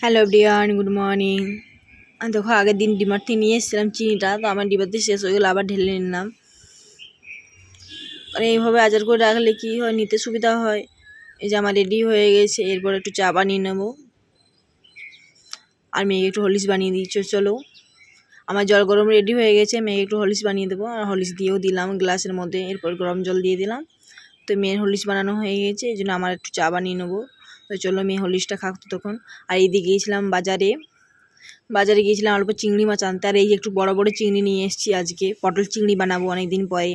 Hello everyone, good morning. দেখো আগের দিন ডিমার্ট থেকে নিয়ে এসেছিলাম চিনিটা, তো আমার ডিমার্টে শেষ হয়ে গেলো, আবার ঢেলে নিলাম। মানে এইভাবে আচার করে রাখলে কি হয়, নিতে সুবিধা হয়। এই যে আমার রেডি হয়ে গেছে, এরপর একটু চা বানিয়ে নেবো আর মেয়েকে একটু হরলিক্স বানিয়ে দিচ্ছি। চলো, আমার জল গরম রেডি হয়ে গেছে, মেয়েকে একটু হরলিক্স বানিয়ে দেবো। আর হরলিক্স দিয়েও দিলাম গ্লাসের মধ্যে, এরপর গরম জল দিয়ে দিলাম। তো মেয়ের হরলিক্স বানানো হয়ে গেছে, এই জন্য আমার একটু চা বানিয়ে নেবো। তো চলো, মেয়ে হরলিক্সটা খাকতো তখন। আর এইদিকে গিয়েছিলাম বাজারে গিয়েছিলাম অল্প চিংড়ি মাছ আনতে। আর এই একটু বড় বড় চিংড়ি নিয়ে এসেছি, আজকে পটল চিংড়ি বানাবো অনেক দিন পরে।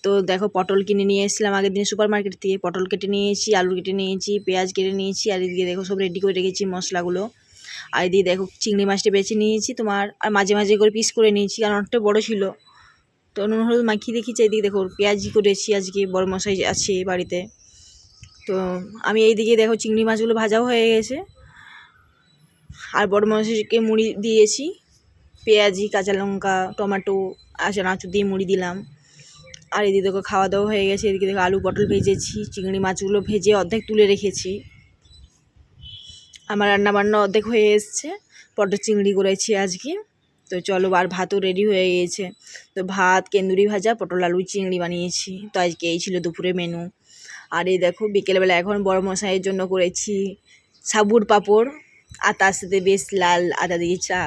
তো দেখো, পটল কিনে নিয়ে এসেছিলাম আগের দিন সুপার মার্কেট থেকে। পটল কেটে নিয়েছি, আলু কেটে নিয়েছি, পেঁয়াজ কেটে নিয়েছি। আর এদিকে দেখো সব রেডি করে রেখেছি মশলাগুলো। আর এদিকে দেখো চিংড়ি মাছটা বেছে নিয়েছি তোমার, আর মাঝে মাঝে করে পিস করে নিয়েছি, কারণ অনেকটা বড়ো ছিল। তো নুন হলুদ মাখিয়ে রেখেছি। এদিকে দেখো পেঁয়াজি করেছি, আজকে বড় মশাই আছে বাড়িতে। তো আমি এইদিকে দেখো চিংড়ি মাছগুলো ভাজাও হয়ে গেছে, আর বড় মশাইকে মুড়ি দিয়েছি, পেঁয়াজি, কাঁচা লঙ্কা, টমেটো আর চানাচুর দিয়ে মুড়ি দিলাম। আর এদিকে দেখো খাওয়া দাওয়া হয়ে গেছে। এদিকে দেখো আলু পটল ভেজেছি, চিংড়ি মাছগুলো ভেজে অর্ধেক তুলে রেখেছি। আমার রান্নাবান্না অর্ধেক হয়ে এসছে, পটল চিংড়ি করেছি আজকে। তো চলো, আর ভাতও রেডি হয়ে গিয়েছে। তো ভাত, কেন্দুরি ভাজা, পটল আলু চিংড়ি বানিয়েছি। তো আজকে এই ছিল দুপুরে মেনু। আর এই দেখো বিকেলবেলা এখন বড় মশাইয়ের জন্য করেছি সাবুর পাঁপড়, আর তার সাথে বেশ লাল আদা দিয়ে চা।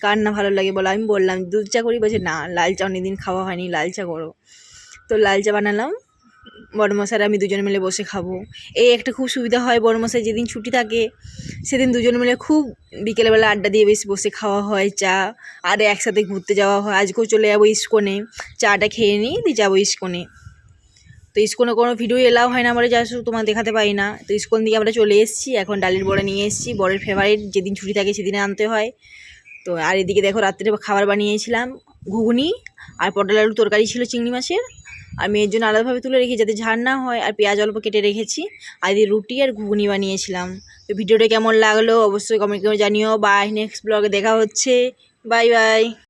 কার না ভালো লাগে বলো? আমি বললাম দুধ চা করি, বলছে না লাল চা অনেকদিন খাওয়া হয়নি, লাল চা করো। তো লাল চা বানালাম, বড়মশাই আমি দুজন মিলে বসে খাবো। এই একটা খুব সুবিধা হয়, বড়মশাই যেদিন ছুটি থাকে সেদিন দুজন মিলে খুব বিকেলবেলা আড্ডা দিয়ে বেশ বসে খাওয়া হয় চা, আর একসাথে ঘুরতে যাওয়া হয়। আজকেও চলে যাবো ইস্কনে, চাটা খেয়ে নিই দিয়ে যাবো ইস্কনে। তো ইস্কনে কোনো ভিডিও এলাও হয় না, আমরা যা তোমার দেখাতে পারি না। তো ইস্কন দিকে আমরা চলে এসেছি, এখন ডালের বড়া নিয়ে এসেছি। বরের ফেভারিট, যেদিন ছুটি থাকে সেদিনে আনতে হয়। তো আর এদিকে দেখো রাত্রে খাবার বানিয়েছিলাম ঘুগনি, আর পটল আলু তরকারি ছিল চিংড়ি মাছের। আর মেয়ের জন্য আলাদাভাবে তুলে রেখেছি যাতে ঝাড় না হয়, আর পেঁয়াজ অল্প কেটে রেখেছি। আর এদিকে রুটি আর ঘুগনি বানিয়েছিলাম। তো ভিডিওটা কেমন লাগলো অবশ্যই কমেন্ট করে জানিও। বাই, নেক্সট ব্লগে দেখা হচ্ছে। Bye bye.